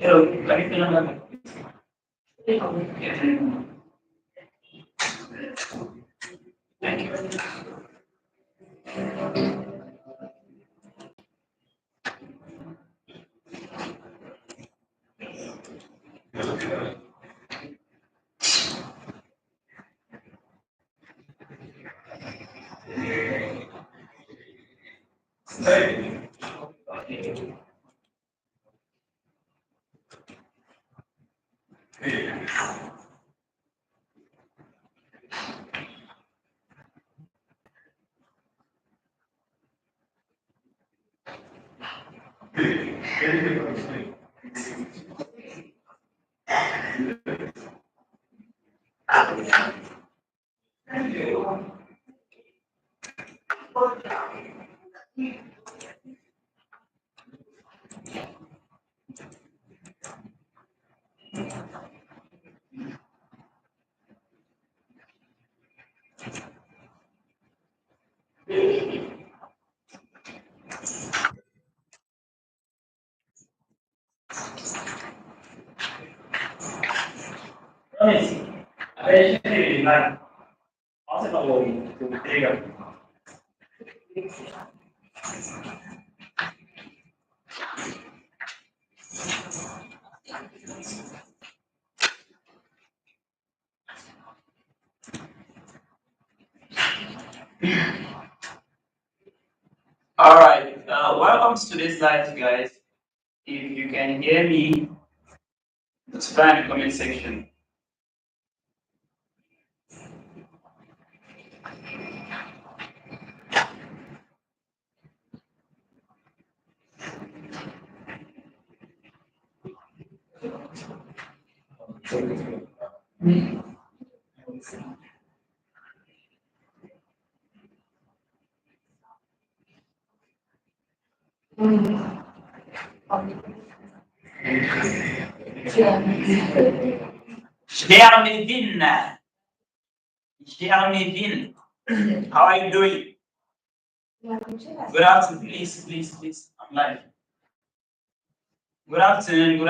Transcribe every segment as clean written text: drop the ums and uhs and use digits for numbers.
Hello, let me turn on. Thank you. All right, welcome to today's live, guys. If you can hear me, notify in the comment section. Jeantle, how are you doing? Good afternoon, please. I'm live. Good afternoon.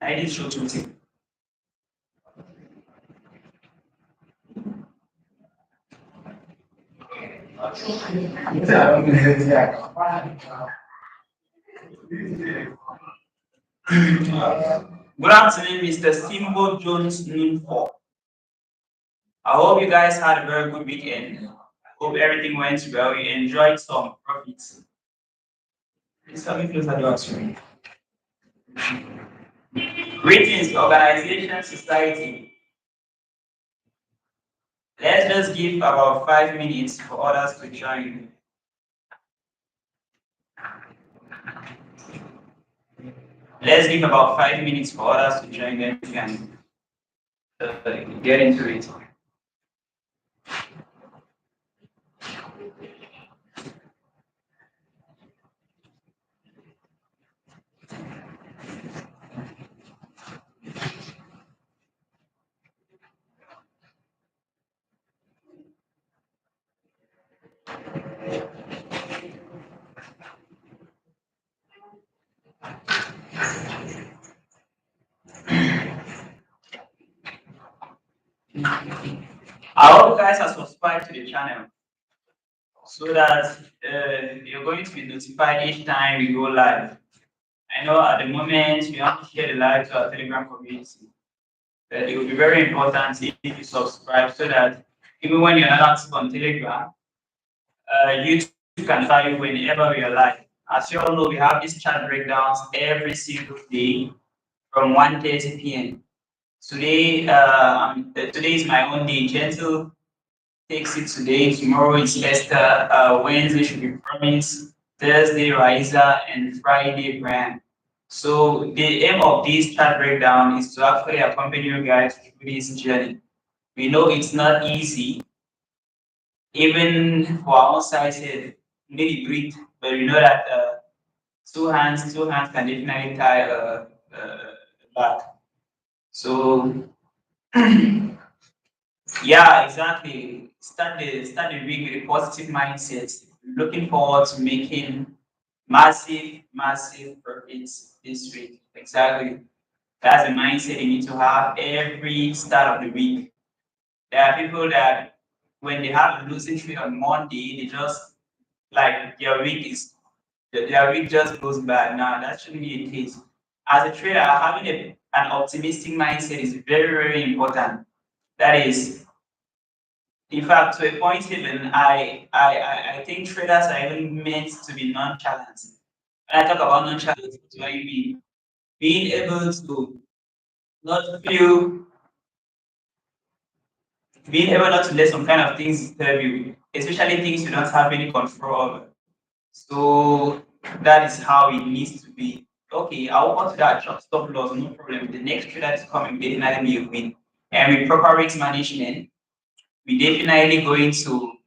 I did show something. Good afternoon, Mr. Steamboat Jones Noon 4. I hope you guys had a very good weekend. Hope everything went well. You enjoyed some profits. Please help me close the door to me. Greetings, organization, society. Let's just give about 5 minutes for others to join. Let's give about 5 minutes for others to join, then we can get into it. I hope you guys are subscribed to the channel so that you're going to be notified each time we go live. I know at the moment we have to share the live to our Telegram community, but it will be very important if you subscribe so that even when you're not active on Telegram, YouTube can tell you whenever we are live. As you all know, we have these chat breakdowns every single day from 1:30 p.m. Today, today is my own day. Jeantle takes it today. Tomorrow is Esther. Wednesday should be Promise. Thursday, Riza, and Friday, Brian. So the aim of this chat breakdown is to actually accompany you guys through this journey. We know it's not easy, even for our own size here. We need to breathe, but we know that two hands can definitely tie back. So yeah, exactly. Start the week with a positive mindset, looking forward to making massive profits this week. Exactly. That's the mindset you need to have every start of the week. There are people that when they have a losing trade on Monday, they just like their week just goes by. Now that shouldn't be the case. As a trader, having an optimistic mindset is very important. That is, in fact, to a point even, I think traders are even meant to be nonchalant. When I talk about nonchalant, what do I mean? Being able to not feel, being able not to let some kind of things disturb you, especially things you don't have any control over. So that is how it needs to be. Okay, I'll want to that short stop loss, no problem. The next trade that is coming, definitely be a win. And with proper risk management, we definitely going to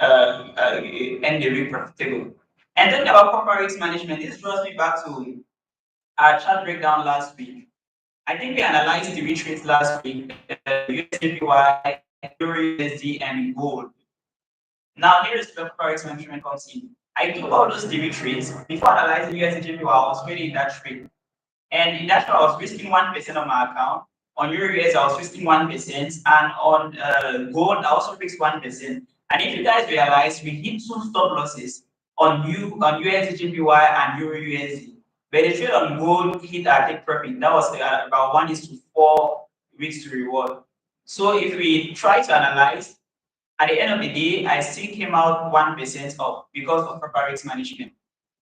end the week profitable. And talking about proper risk management, this draws me back to our chart breakdown last week. I think we analyzed the retreats last week, USJPY, Euro USD, and gold. Now here is where proper risk management comes in. I took all those DB trades before analyzing USDJPY. I was trading in that trade. And in that trade, I was risking 1% on my account. On Euro US, I was risking 1%. And on gold, I also risked 1%. And if you guys realize, we hit two stop losses on USDJPY and Euro USD. But the trade on gold hit our take profit. That was about 1:4 risk to reward. So if we try to analyze, at the end of the day, I still came out 1% off because of proper risk management.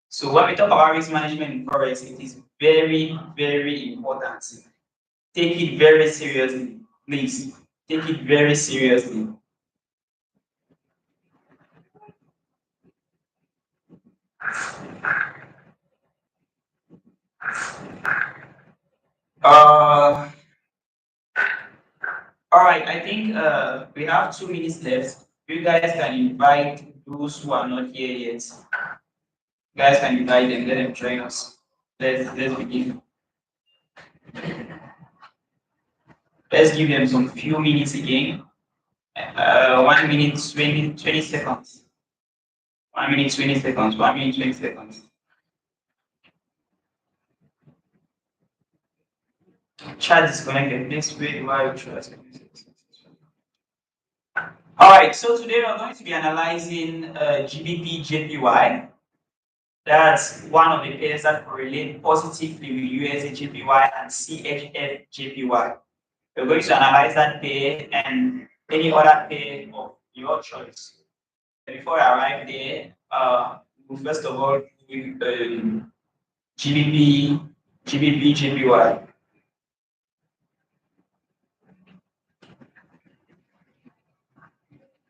So when we talk about risk management in forex, it is very important. Take it very seriously, please. Take it very seriously. Uh, all right. I think we have 2 minutes left. You guys can invite those who are not here yet. You guys can invite them. Let them join us. Let's begin. Let's give them some few minutes again. 1 minute, 20 seconds. 1 minute, 20 seconds. 1 minute, 20 seconds. Chat disconnected. Please wait while you try. All right, so today we're going to be analyzing GBPJPY. That's one of the pairs that correlate positively with USDJPY and CHFJPY. We're going to analyze that pair and any other pair of your choice. Before I arrive there, we'll first of all do GBPJPY.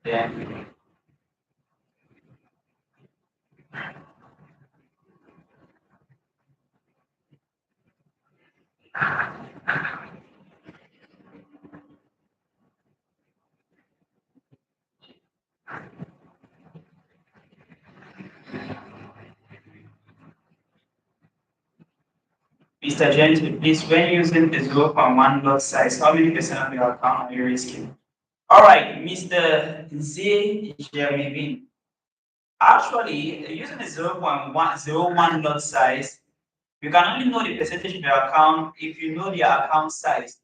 Then Mr. Jeantle, please, when using the 0.1 lot size, how many percent of your account are you risking? All right, Mr. Z. Jeremy. Actually, using the 0.101 lot size, you can only know the percentage of your account if you know your account size.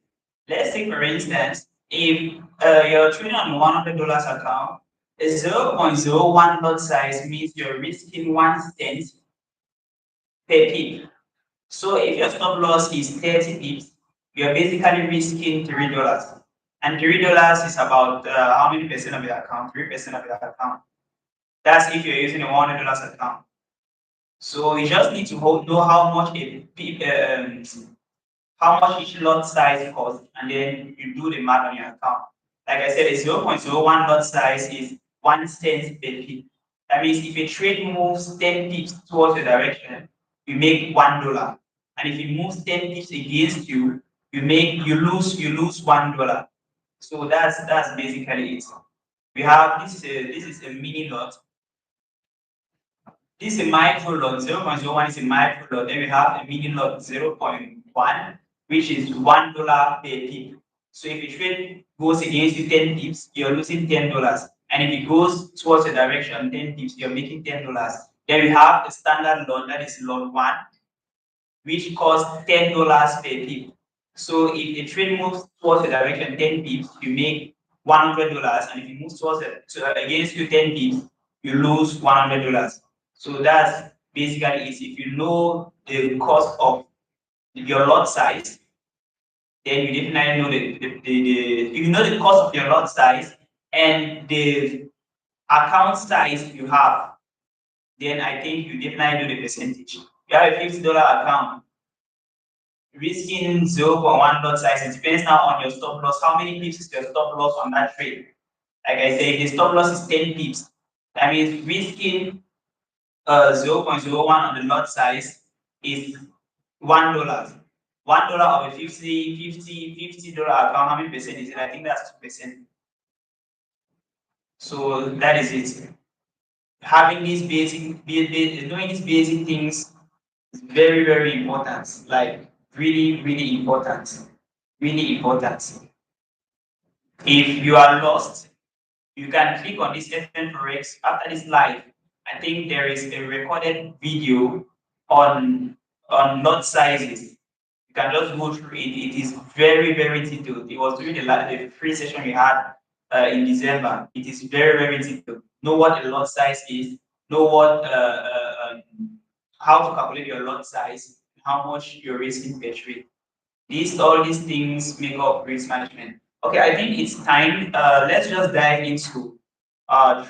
Let's take, for instance, if you're trading on $100 account, a 0.01 lot size means you're risking 1 cent per pip. So if your stop loss is 30 pips, you're basically risking $3. And $3 is about how many percent of your account? 3% of your account. That's if you're using a $100 account. So you just need to know how much each lot size costs, and then you do the math on your account. Like I said, a 0.01 lot size is 1 cent per pip. That means if a trade moves 10 pips towards your direction, you make $1. And if it moves 10 pips against you, you lose $1. So that's basically it. We have this is a mini lot. This is a micro lot. 0.01 is a micro lot. Then we have a mini lot 0.1. which is $1 per pip. So if a trade goes against you 10 pips, you're losing $10. And if it goes towards a direction 10 pips, you're making $10. Then we have the standard lot, that is lot 1, which costs $10 per pip. So if a trade moves towards the direction 10 pips, you make $100, and if it moves towards against you 10 pips, you lose $100. So that's basically it. If you know the cost of your lot size, then you definitely know if you know the cost of your lot size and the account size you have, then I think you definitely know the percentage. You have a $50 account, risking 0.1 lot size. It depends now on your stop loss. How many pips is your stop loss on that trade? Like I said, the stop loss is 10 pips. That means risking 0.01 on the lot size is $1. $1 of a $50 account, how many percent is it? I think that's 2%. So that is it. Having these knowing these basic things is very, very important. Like really, really important. Really important. If you are lost, you can click on this FN FOREX after this live. I think there is a recorded video on lot sizes. You can just go through it. It is very, very detailed. It was during the free session we had in December. It is very, very detailed. Know what a lot size is. Know what how to calculate your lot size. How much you're risking per trade. All these things make up risk management. Okay, I think it's time. Let's just dive into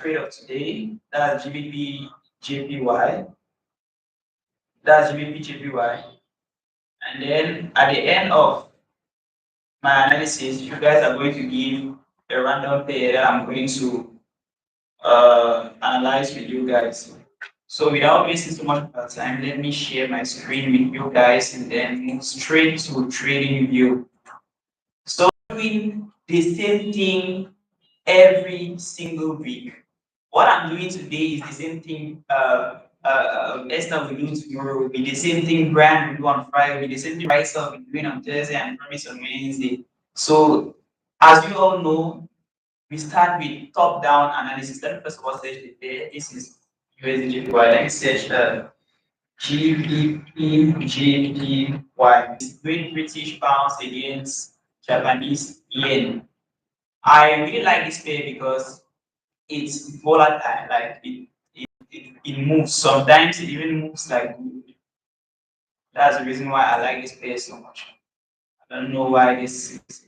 trade of today. That's GBPJPY. That's GBPJPY. And then at the end of my analysis, you guys are going to give a random pair that I'm going to analyze with you guys. So without wasting so much of our time, let me share my screen with you guys and then move straight to trading view. So doing the same thing every single week. What I'm doing today is the same thing Esther will do tomorrow, will be the same thing Brian will do on Friday, will be the same thing Raisa will be doing on Thursday and Promise on Wednesday. So as you all know, we start with top-down analysis. Let me first of all search the pair. This is USDJPY. Let me search GBPJPY. It's Great British Pounds against Japanese yen. I really like this pair because it's volatile. Like it moves. Sometimes it even moves like gold. That's the reason why I like this pair so much. I don't know why this is.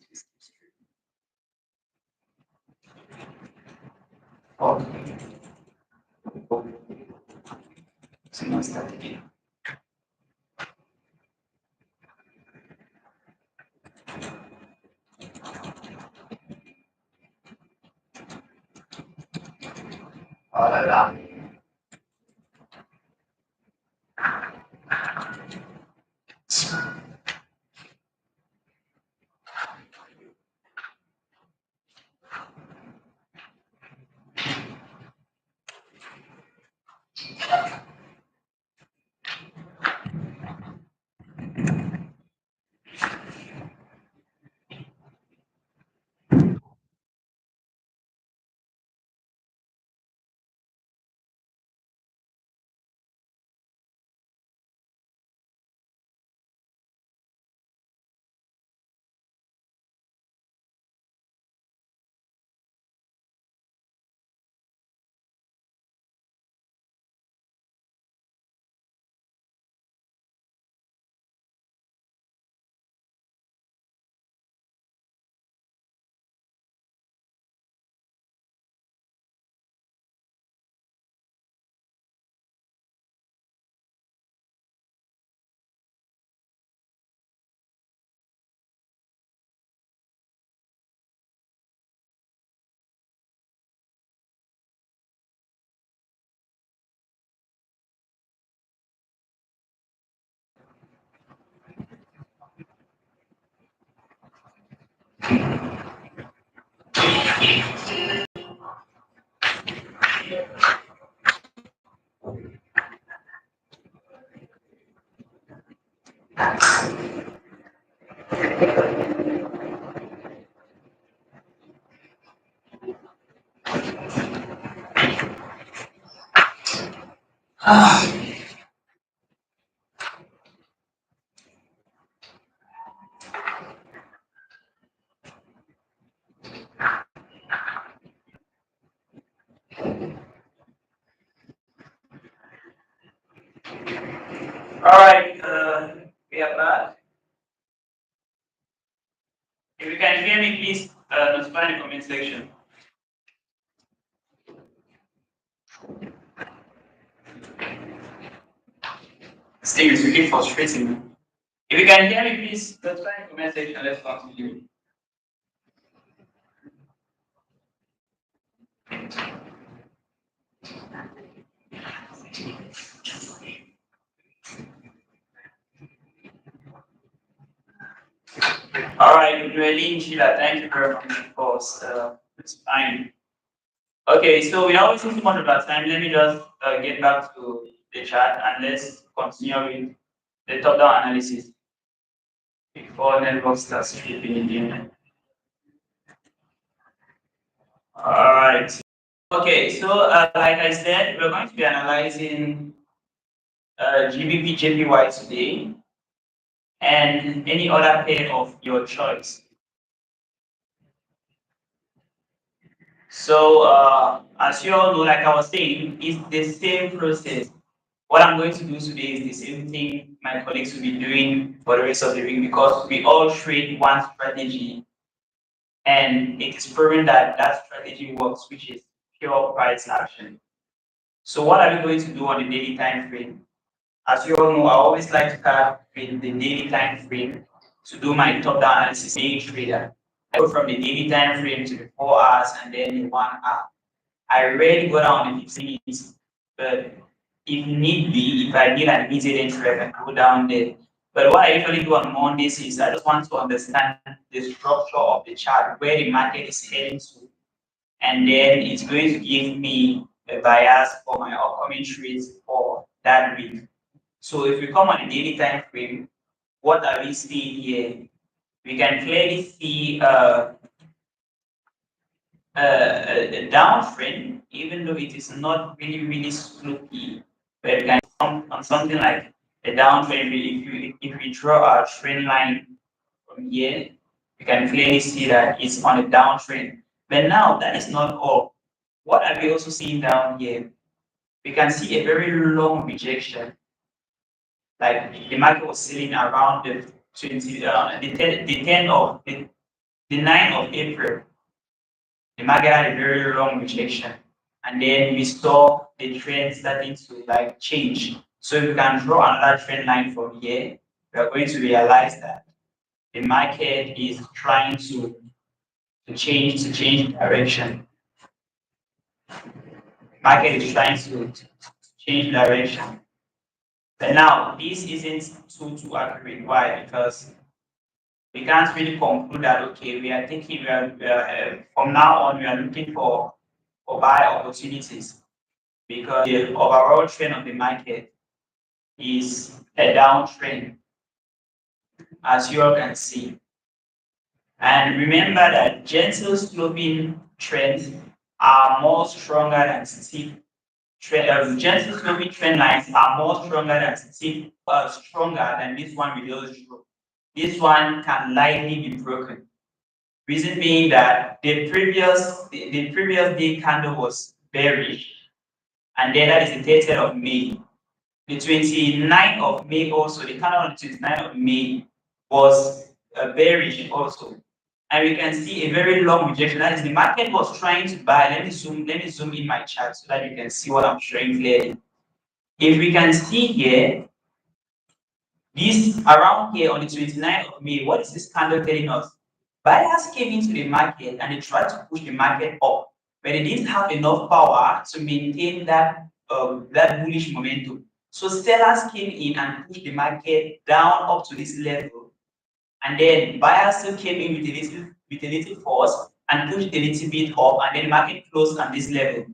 Oh, so now start again. Oh la la. All right, we are back. If you can hear me, please notify in the comment section. This thing is really frustrating. If you can hear me, please notify in the comment section. Let's continue. All right, Noeline, Sheila, thank you very much for it's fine. Okay, so without wasting too much of our time, let me just get back to the chart and let's continue with the top-down analysis before network starts tripping again. All right. Okay, so like I said, we're going to be analyzing GBPJPY today and any other pair of your choice. So as you all know, like I was saying, it's the same process. What I'm going to do today is the same thing my colleagues will be doing for the rest of the week because we all trade one strategy and it is proven that that strategy works, which is pure price action. So what are we going to do on the daily time frame? As you all know, I always like to start with the daily time frame to do my top-down analysis day trader. I go from the daily time frame to the 4 hours and then the 1 hour. I rarely go down the 15 minutes, but if need be, if I need an immediate entry, I can go down there. But what I usually do on Mondays is I just want to understand the structure of the chart, where the market is heading to, and then it's going to give me a bias for my upcoming trades for that week. So if we come on the daily time frame, what are we seeing here? We can clearly see a downtrend, even though it is not really slopey, but we can on something like a downtrend. If we draw a trend line from here, we can clearly see that it's on a downtrend. But now that is not all. What are we also seeing down here? We can see a very long rejection. Like the market was selling around the 9th of April. The market had a very long rejection, and then we saw the trend starting to like change. So if we can draw another trend line from here, we are going to realize that the market is trying to change direction. Market is trying to change direction. But now this isn't too accurate. Why? Because we can't really conclude that okay, we are thinking from now on we are looking for buy opportunities because the overall trend of the market is a downtrend, as you all can see. And remember that gentle sloping trends are more stronger than steep trend. Gentle sloping trend lines are more stronger than steep, stronger than this one we just drew. This one can lightly be broken. Reason being that the previous day candle was bearish, and then that is the 30th of May. The 29th of May also, the candle on the 29th of May was bearish also. And we can see a very long rejection. That is, the market was trying to buy. Let me zoom in my chart so that you can see what I'm showing clearly. If we can see here, this around here on the 29th of May, what is this candle telling us? Buyers came into the market and they tried to push the market up, but they didn't have enough power to maintain that bullish momentum. So sellers came in and pushed the market down up to this level, and then buyers still came in with a little force and pushed a little bit up, and then the market closed on this level.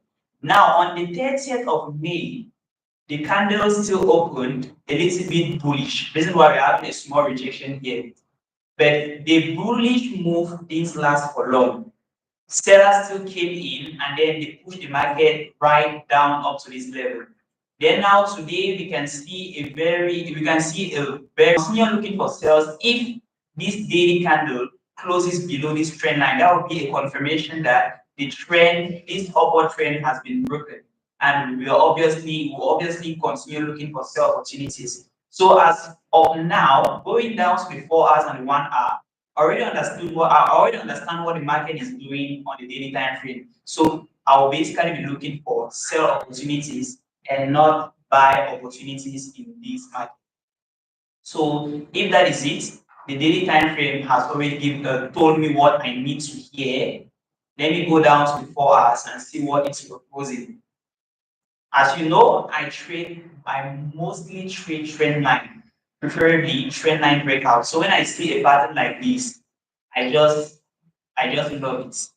Now on the 30th of May, the candle still opened a little bit bullish. This is why we're having a small rejection here. But the bullish move didn't last for long. Sellers still came in and then they pushed the market right down up to this level. Then now today we can see a very continue looking for sales if this daily candle closes below this trend line. That would be a confirmation that the trend, this upward trend has been broken. And we will obviously continue looking for sell opportunities. So as of now, going down to the 4 hours and the 1 hour, I already understand what the market is doing on the daily time frame. So I will basically be looking for sell opportunities and not buy opportunities in this market. So if that is it, the daily time frame has already told me what I need to hear. Let me go down to the 4 hours and see what it's proposing. As you know, I mostly trade trend line, preferably trend line breakout. So when I see a pattern like this, I just love it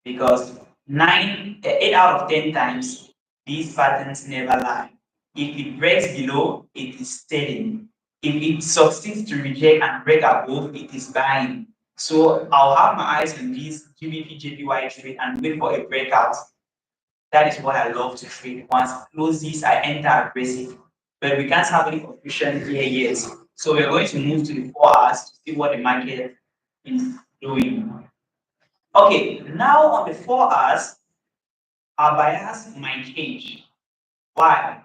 because 8 out of 10 times these patterns never lie. If it breaks below, it is steady. If it succeeds to reject and break above, it is buying. So I'll have my eyes on this GBPJPY trade and wait for a breakout. That is what I love to trade. Once it closes, I enter aggressive. But we can't have any confusion here yet. So we're going to move to the 4 hours to see what the market is doing. Okay, now on the 4 hours, our bias might change. Why?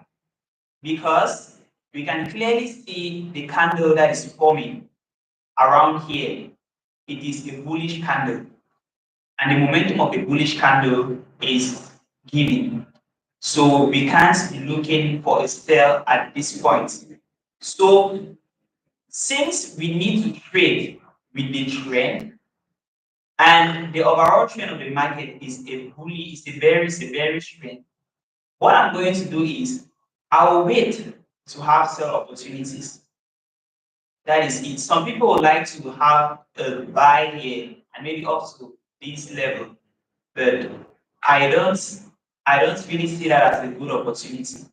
Because we can clearly see the candle that is forming around here. It is a bullish candle. And the momentum of a bullish candle is giving. So we can't be looking for a sell at this point. So since we need to trade with the trend, and the overall trend of the market is a very trend, what I'm going to do is I will wait to have sell opportunities. That is it. Some people would like to have a buy here and maybe up to this level, but I don't really see that as a good opportunity.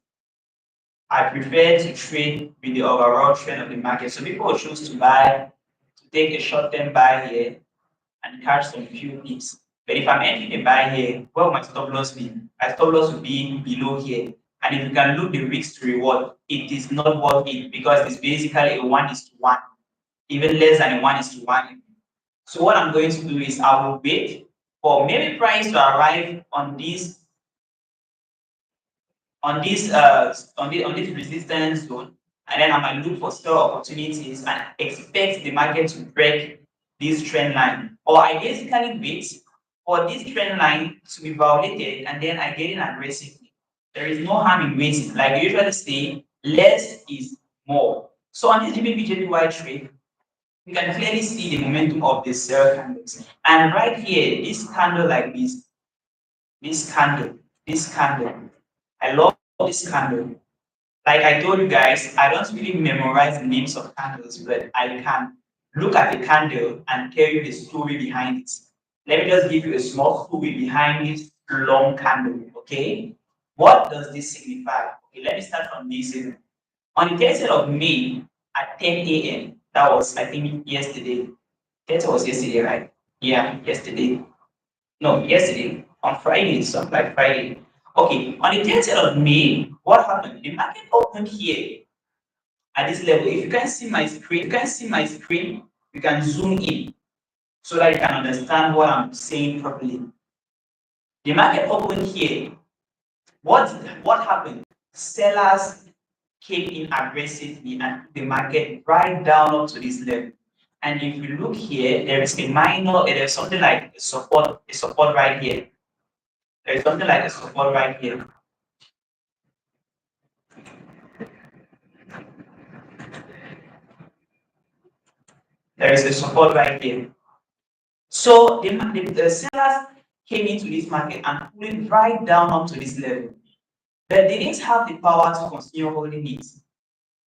I prefer to trade with the overall trend of the market. So people will choose to buy, to take a short-term buy here and catch some few pips. But if I'm entering a buy here, what will my stop loss be? My stop loss will be below here. And if you can look the risk to reward, it is not worth it because it's basically a 1:1, even less than a 1:1. So what I'm going to do is I will wait for maybe price to arrive on this resistance zone, and then I might look for sell opportunities and expect the market to break this trend line. Or I basically wait for this trend line to be violated and then I get in aggressively. There is no harm in waiting. Like I usually say, less is more. So on this GBPJPY trade, we can clearly see the momentum of the sell candles. And right here, this candle like this candle, I love this candle. Like I told you guys, I don't really memorize the names of candles, but I can look at the candle and tell you the story behind it. Let me just give you a small story behind this long candle, okay? What does this signify? Okay, let me start from this. On the 30th of May at 10 a.m., that was, I think, yesterday. 30th was yesterday, right? Yeah, yesterday. No, yesterday. On Friday, something like Friday. Okay, on the 30th of May, what happened? The market opened here at this level. If you can see my screen, you can zoom in so that you can understand what I'm saying properly. The market opened here. What happened? Sellers came in aggressively and the market right down up to this level. And if you look here, there's something like a support right here. There's something like a support right here. There is a support right here. So the sellers came into this market and pulled it right down up to this level. But they didn't have the power to continue holding it.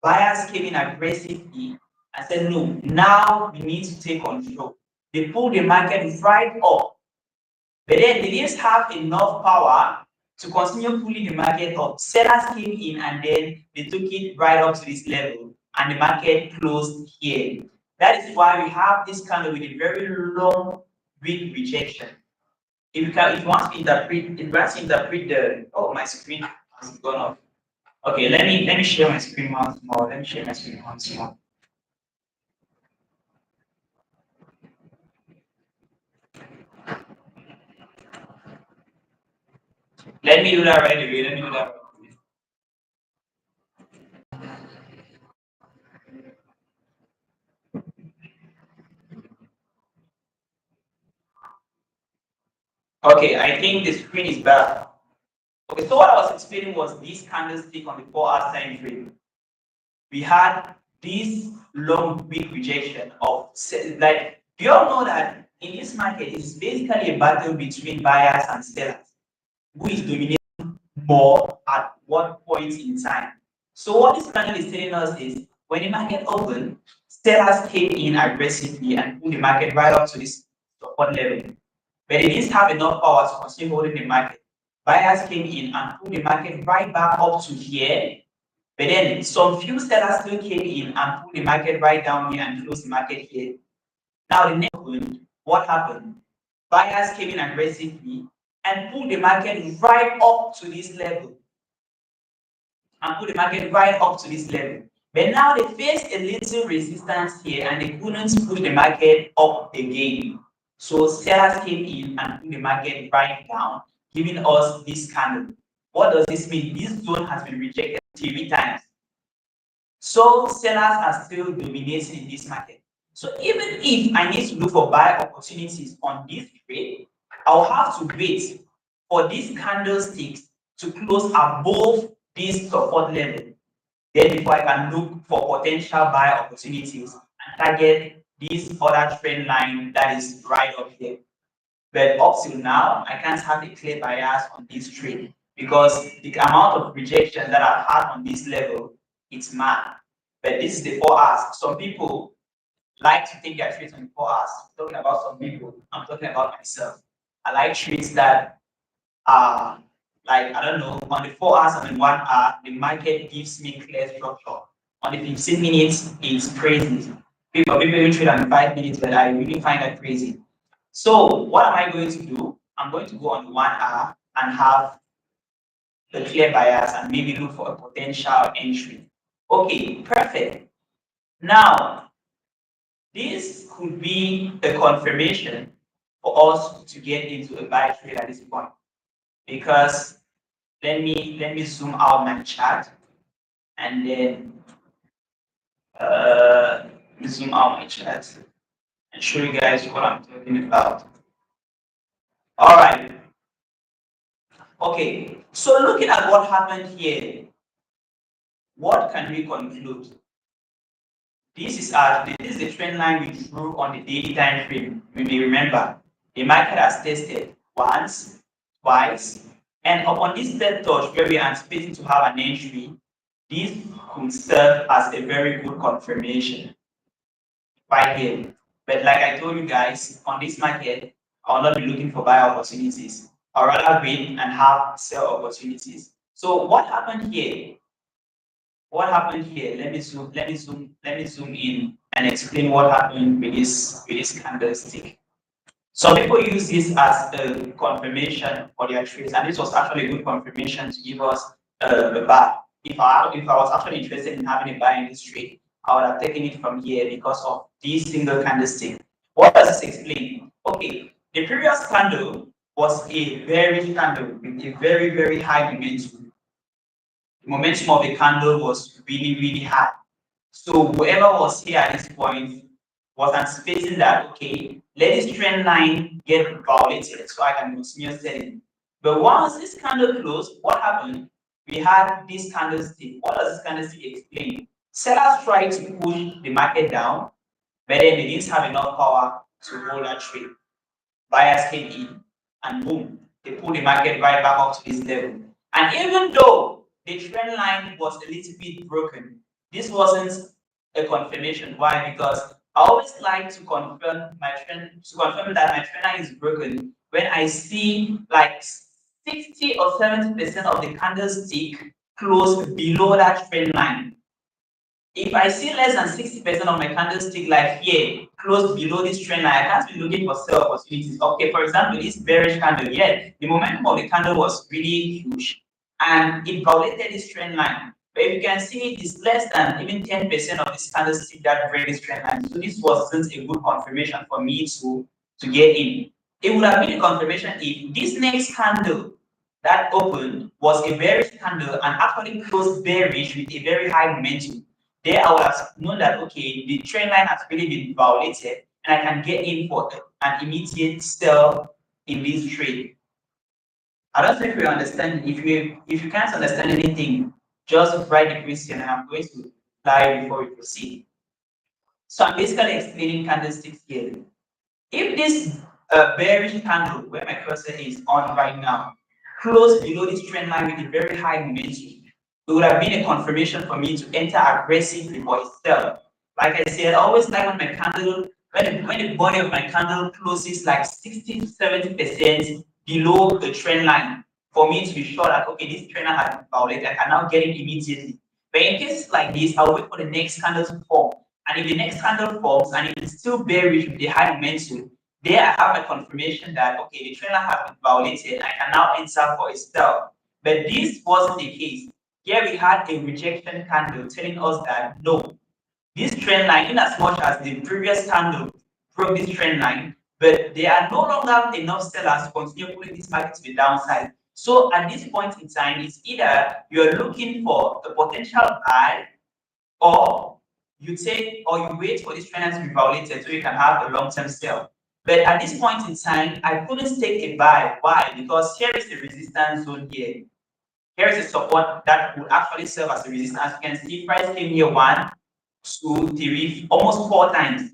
Buyers came in aggressively and said, no, now we need to take control. They pulled the market right up. But then they didn't have enough power to continue pulling the market up. Sellers came in and then they took it right up to this level and the market closed here. That is why we have this candle with a very long weak rejection. If you want to interpret the my screen has gone off. Okay, let me share my screen once more. Let me share my screen once more. Let me do that right away. Let me do that right away. Okay, I think the screen is better. Okay, so what I was explaining was this candlestick on the 4-hour time frame. We had this long weak rejection of like, do you all know that in this market it's basically a battle between buyers and sellers who is dominating more at what point in time. So what this candle is telling us is when the market opened, sellers came in aggressively and pulled the market right up to this support level. But they didn't have enough power to continue holding the market. Buyers came in and pulled the market right back up to here. But then some few sellers still came in and pulled the market right down here and closed the market here. Now the next one, what happened? Buyers came in aggressively and pulled the market right up to this level. And put the market right up to this level. But now they faced a little resistance here and they couldn't push the market up again. So sellers came in and put the market right down, giving us this candle. What does this mean? This zone has been rejected 3 times. So sellers are still dominating in this market. So even if I need to look for buy opportunities on this trade, I'll have to wait for these candlesticks to close above this support level. Then before I can look for potential buy opportunities and target this other trend line that is right up here. But up till now, I can't have a clear bias on this trade because the amount of rejection that I've had on this level, it's mad. But this is the 4 hours. Some people like to take their trades on the 4 hours. I'm talking about some people. I'm talking about myself. I like trades that are like, I don't know, on the 4 hours and in 1 hour, the market gives me clear structure. On the 15 minutes, it's crazy. People even trade on 5 minutes, but I really find that crazy. So what am I going to do? I'm going to go on 1 hour and have the clear bias and maybe look for a potential entry. Okay, perfect. Now, this could be a confirmation for us to get into a buy trade at this point. Because let me zoom out my chart and then zoom out my chart and show you guys what I'm talking about. All right. Okay. So looking at what happened here, what can we conclude? This is the trend line we drew on the daily time frame. You may remember the market has tested once, twice, and upon this third touch where we are anticipating to have an entry, this could serve as a very good confirmation right here. But like I told you guys, on this market, I'll not be looking for buy opportunities. I'll rather wait and have sell opportunities. So what happened here? What happened here? Let me zoom in and explain what happened with this candlestick. Some people use this as a confirmation for their trades, and this was actually a good confirmation to give us a buy. If I was actually interested in having a buy in this trade, I would have taken it from here because of this single candlestick. What does this explain? Okay, the previous candle was a bearish candle with a very high momentum. The momentum of the candle was really high. So whoever was here at this point was anticipating that, okay, let this trend line get violated so I can continue selling. But once this candle closed, what happened? We had this candlestick. What does this candlestick explain? Sellers tried to push the market down, but then they didn't have enough power to hold that trade. Buyers came in and boom, they pulled the market right back up to this level. And even though the trend line was a little bit broken, this wasn't a confirmation. Why? Because I always like to confirm that my trend line is broken when I see like 60 or 70% of the candlestick close below that trend line. If I see less than 60% of my candlestick like here, close below this trend line, I can't be looking for sell opportunities. Okay, for example, this bearish candle, yeah, the momentum of the candle was really huge and it violated this trend line. But if you can see, it is less than even 10% of this candlestick that break this trend line. So this wasn't a good confirmation for me to get in. It would have been a confirmation if this next candle that opened was a bearish candle and actually closed bearish with a very high momentum. There I would have known that okay, the trend line has really been violated and I can get in for an immediate sell in this trade. I don't think you understand. If you can't understand anything, just write the question and I'm going to reply before we proceed. So I'm basically explaining candlesticks here. If this bearish candle where my cursor is on right now close below this trend line with a very high momentum, it would have been a confirmation for me to enter aggressively for a sell. Like I said, I always like when my candle, when the body of my candle closes like 60 to 70% below the trend line, for me to be sure that okay, this trend line has been violated, I can now get it immediately. But in cases like this, I'll wait for the next candle to form. And if the next candle forms and it is still bearish with the high momentum, there I have a confirmation that okay, the trend line has been violated. I can now enter for a sell. But this wasn't the case. Here we had a rejection candle telling us that no, this trend line, in as much as the previous candle broke this trend line, but there are no longer enough sellers to continue pulling this market to the downside. So at this point in time, it's either you're looking for a potential buy or you wait for this trend line to be violated so you can have a long-term sell. But at this point in time, I couldn't take a buy. Why? Because here is the resistance zone here. Here is a support that would actually serve as a resistance. You can see price came here 1, 2, 3, almost 4 times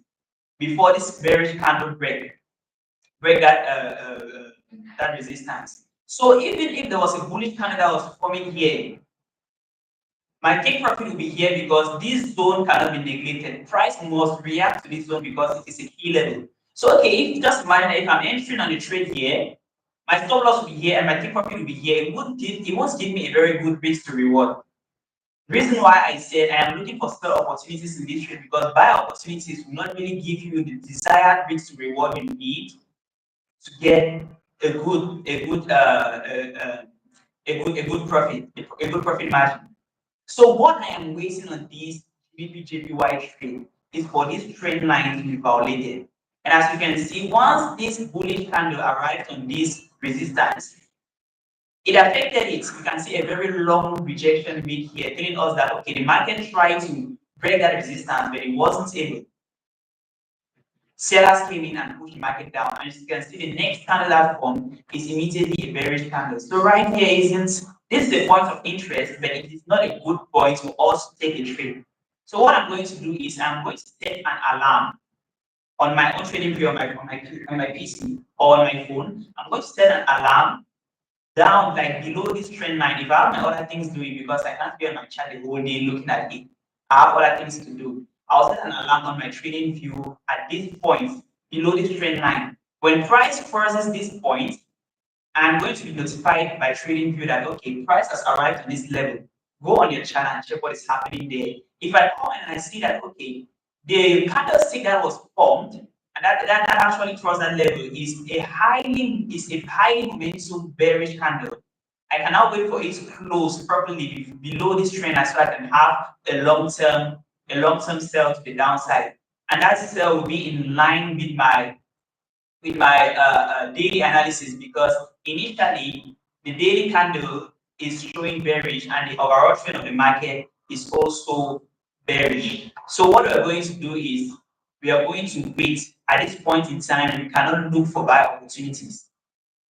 before this bearish candle break that resistance. So even if there was a bullish candle that was forming here, my take profit will be here because this zone cannot be neglected. Price must react to this zone because it is a key level. So okay, if just imagine if I'm entering on the trade here, my stop loss will be here and my take profit will be here. It won't give me a very good risk to reward. Reason why I said I am looking for sell opportunities in this trade because buy opportunities will not really give you the desired risk to reward you need to get a good profit margin. So what I am waiting on this GBPJPY trade is for this trend line to be violated. And as you can see, once this bullish candle arrived on this resistance, it affected it. You can see a very long rejection bid here, telling us that okay, the market tried to break that resistance, but it wasn't able. Sellers came in and pushed the market down. And as you can see, the next candle that formed is immediately a bearish candle. So right here this is a point of interest, but it is not a good point to also take a trade. So what I'm going to do is I'm going to set an alarm on my own trading view on my PC or on my phone. I'm going to set an alarm down like below this trend line. If I have my other things doing because I can't be on my chart the whole day looking at it, I have other things to do. I'll set an alarm on my trading view at this point below this trend line. When price crosses this point, I'm going to be notified by trading view that okay, price has arrived at this level. Go on your chart and check what is happening there. If I come and I see that okay, the candlestick that was formed and that actually crossed that level is a highly momentum bearish candle. I can now wait for it to close properly below this trend so I can have a long-term sell to the downside. And that sell will be in line with my daily analysis because initially the daily candle is showing bearish and the overall trend of the market is also bearish. So what we're going to do is we are going to wait. At this point in time, we cannot look for buy opportunities.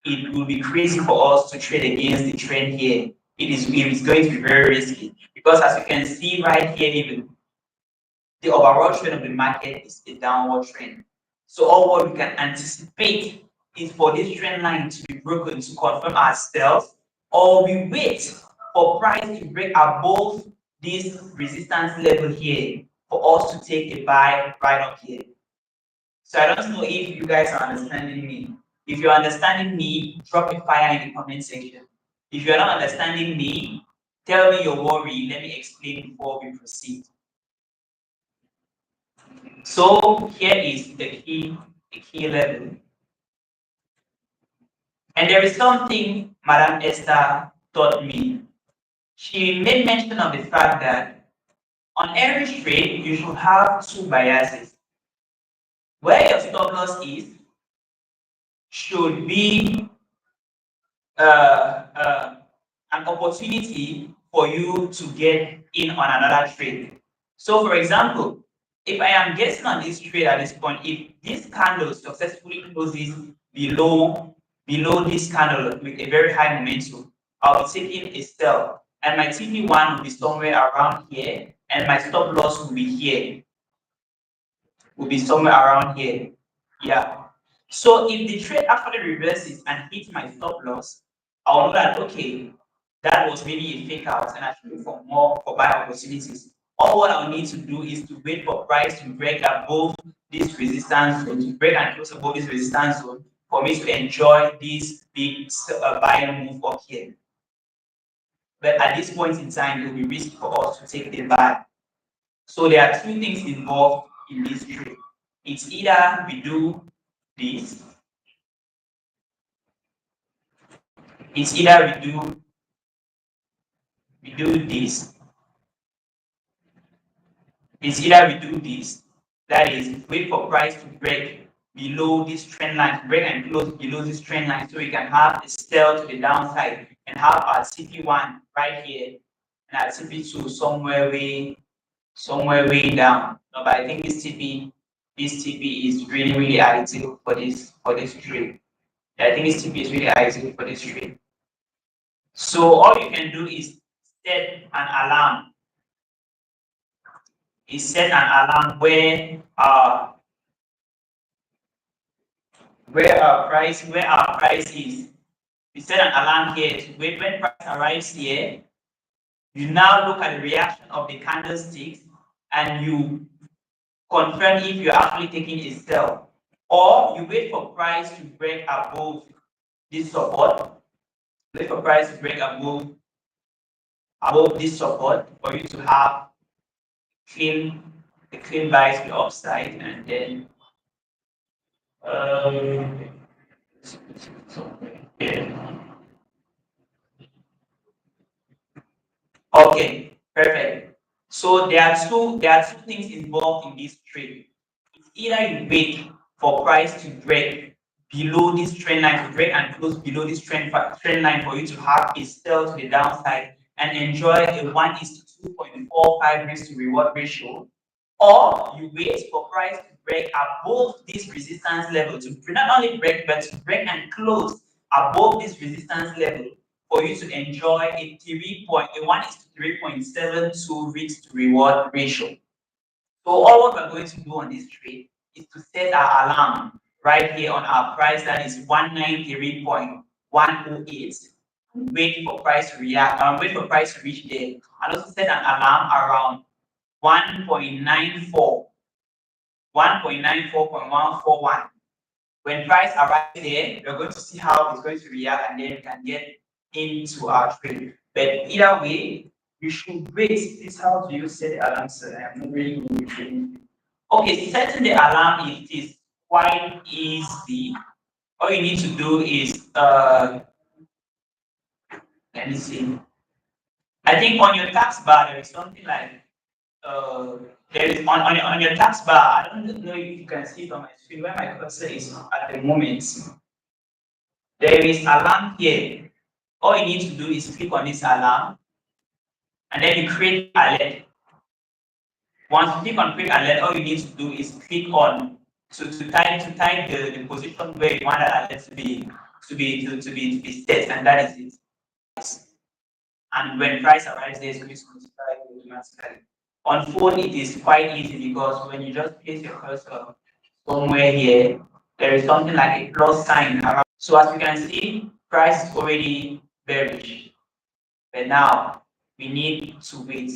It will be crazy for us to trade against the trend here. It is going to be very risky because as you can see right here, even the overall trend of the market is a downward trend. So all what we can anticipate is for this trend line to be broken to confirm ourselves, or we wait for price to break above this resistance level here for us to take a buy right up here. So I don't know if you guys are understanding me. If you're understanding me, drop a fire in the comment section. If you're not understanding me, tell me your worry. Let me explain before we proceed. So here is the key level. And there is something Madam Esther taught me. she made mention of the fact that on every trade, you should have two biases. Where your stop loss is should be uh, uh, an opportunity for you to get in on another trade. So, for example, if I am getting on this trade at this point, if this candle successfully closes below this candle with a very high momentum, I'll be taking a sell, and my TP1 will be somewhere around here, and my stop loss will be here, will be somewhere around here. Yeah. So if the trade actually reverses and hits my stop loss, I'll know that okay, that was maybe a fake out, and I should look for more for buy opportunities. All what I'll need to do is to wait for price to break above this resistance zone, to break and close above this resistance zone for me to enjoy this big buying move up here. But at this point in time, it will be risky for us to take the buy. So there are two things involved in this trade. It's either we do this, it's either we do this, it's either we do this, that is, wait for price to break below this trend line, break and close below this trend line, so we can have a sell to the downside and have our CP1 right here and our CP2 somewhere way down. No, but I think this TP is really ideal for this trade. I think this TP is really ideal for this trade. So all you can do is set an alarm. Set an alarm where our price is. You set an alarm here to wait when price arrives here. You now look at the reaction of the candlesticks and you confirm if you're actually taking a sell, or you wait for price to break above this support. Wait for price to break above this support for you to have the clean buys to the upside, and then okay, perfect. So there are two things involved in this trade. It's either you wait for price to break below this trend line, to break and close below this trend line for you to have a sell to the downside and enjoy a 1:2.45 risk to reward ratio, or you wait for price to break above this resistance level, to not only break but to break and close above this resistance level for you to enjoy a 1:3.72 risk to reward ratio. So all what we're going to do on this trade is to set our alarm right here on our price, that is 193.108. Wait for price to wait for price to reach there, and also set an alarm around 1.94.141. When price arrives there, we're going to see how it's going to react, and then we can get into our trade. But either way, you should wait. This is how do you set the alarm, sir? I am not really good with trading. Okay, setting the alarm, it is quite easy. All you need to do is let me see. I think on your taskbar there is something like there is on your taskbar. I don't know if you can see it on my screen where my cursor is at the moment. There is alarm here. All you need to do is click on this alarm, and then you create alert. Once you click on create alert, all you need to do is click on to type the position where you want that alert to be set, and that is it. And when price arrives there, it's going to notify you automatically. On phone, it is quite easy because when you just place your cursor somewhere here, there is something like a plus sign around. So as you can see, price is already bearish. But now we need to wait.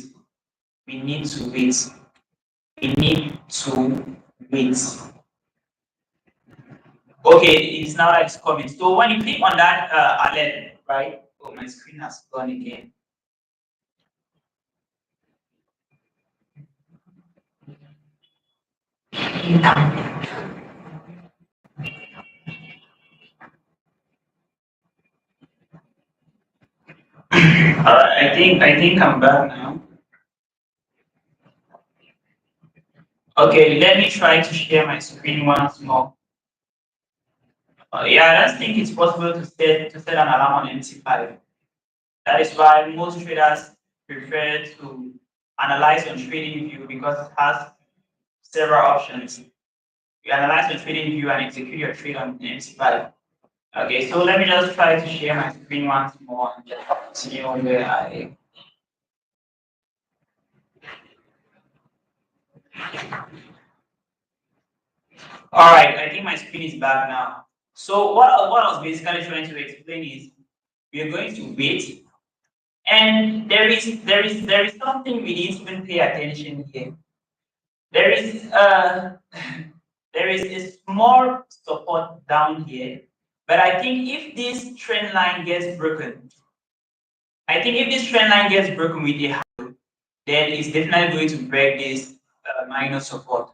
We need to wait. We need to wait. Okay, it's now that it's coming. So when you click on that alert, right? Oh, my screen has gone again. I think I'm back now. Okay, let me try to share my screen once more. Yeah, I don't think it's possible to set an alarm on MT5. That is why most traders prefer to analyze on trading view because it has several options. You analyze on trading view and execute your trade on MT5. Okay, so let me just try to share my screen once more and just continue where I. All right, I think my screen is back now. So what I was basically trying to explain is we are going to wait, and there is something we need to even pay attention here. There is there is a small support down here, but I think if this trend line gets broken, with a high, then it's definitely going to break this minor support.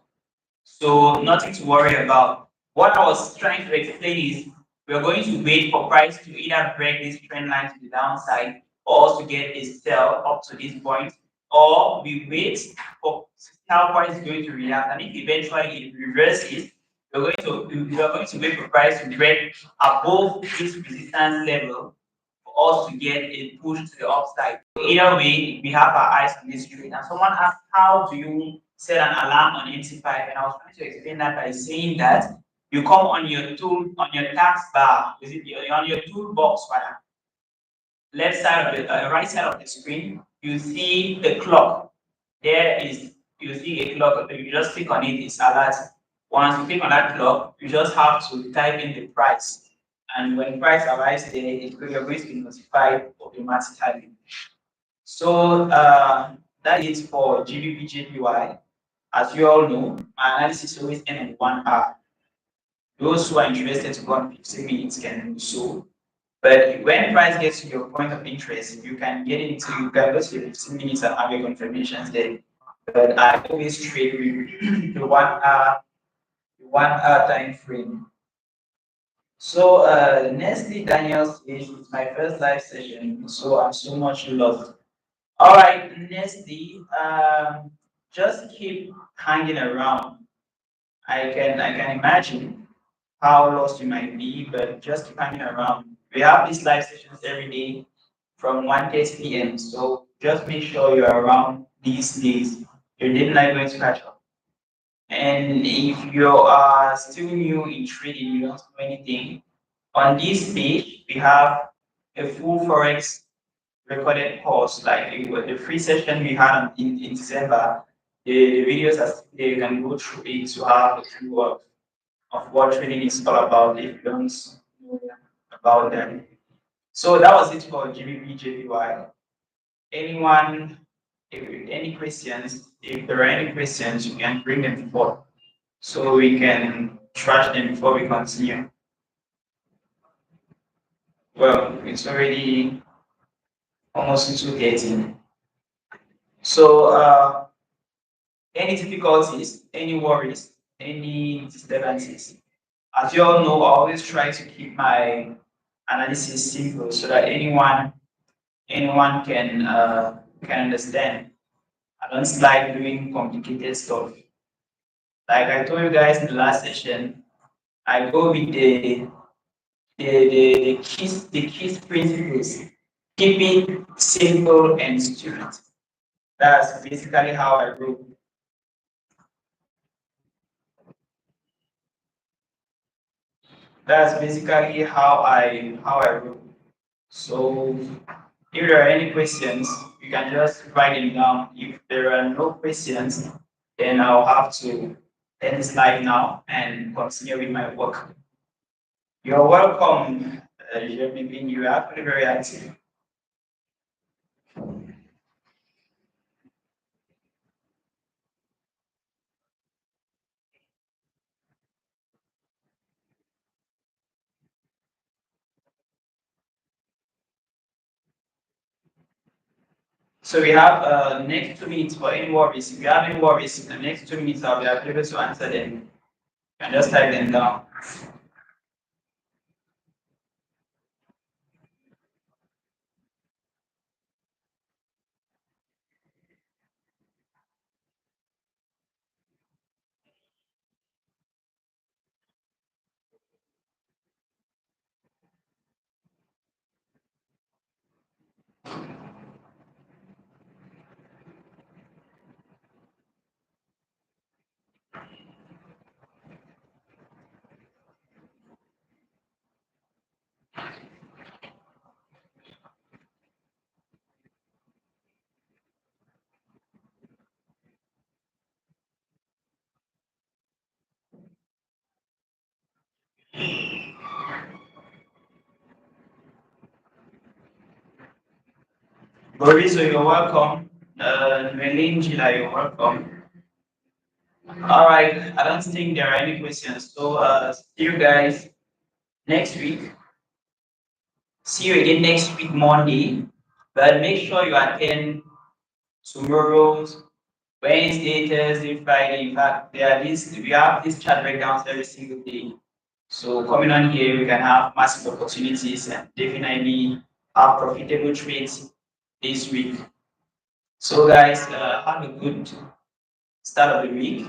So nothing to worry about. What I was trying to explain is we're going to wait for price to either break this trend line to the downside or to get a sell up to this point, or we wait for how price is going to react. And if eventually it reverses, we're going to wait for price to break above this resistance level for us to get a push to the upside. Either way, we have our eyes on this trade. And someone asked, how do you set an alarm on MT5? And I was trying to explain that by saying that you come on your taskbar, on your toolbox, rather, left side of the right side of the screen, you see the clock. There is you see a clock. If you just click on it, it's alert. Once you click on that clock, you just have to type in the price. And when price arrives there, you're going to be notified automatically. So that is for GBPJPY. As you all know, my analysis always ends in 1 hour. Those who are interested to go on 15 minutes can do so. But when price gets to your point of interest, you can you can go to your 15 minutes and have your confirmations there. But I always trade with the 1 hour time frame. So Nestle Daniel says it's my first live session, so I'm so much lost. All right, Nestle, just keep hanging around. I can imagine how lost you might be, but just keep hanging around. We have these live sessions every day from 1:30 p.m. So just make sure you're around these days. You're definitely going to catch up. And if you are still new in trading, you don't know anything, on this page we have a full forex recorded course, like the free session we had in December. The videos are still there. You can go through it to have a clue of what trading is all about if you don't know about them. So that was it for GBPJPY. Anyone, if any questions, if there are any questions, you can bring them forth so we can trash them before we continue. Well, it's already almost 2:30. So, any difficulties, any worries, any disturbances? As you all know, I always try to keep my analysis simple so that anyone can understand. I don't like doing complicated stuff. Like I told you guys in the last session, I go with the key principles. Keep it simple and stupid. That's basically how I roll. That's basically how I roll. So if there are any questions, you can just write them down. If there are no questions, then I'll have to end this live now and continue with my work. You're welcome, Jeremy. You are actually very active. So we have next 2 minutes for any worries. If you have any worries, in the next 2 minutes I'll be available to answer them. You can just type them down. Boris, you're welcome. Melinjila, you're welcome. All right, I don't think there are any questions. So, see you guys next week. See you again next week, Monday. But make sure you attend tomorrow's Wednesday, Thursday, Friday. In fact, we have these chat breakdowns every single day. So coming on here, we can have massive opportunities and definitely have profitable trades this week. So guys, have a good start of the week.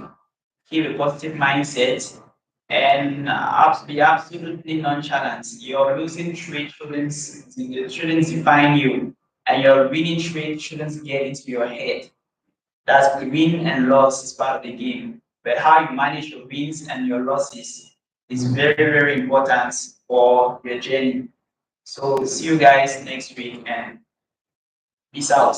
Keep a positive mindset and be absolutely nonchalant. Your losing trade shouldn't define you, and your winning trade shouldn't get into your head. That's the win and loss is part of the game. But how you manage your wins and your losses is very, very important for your journey. So see you guys next week and peace out.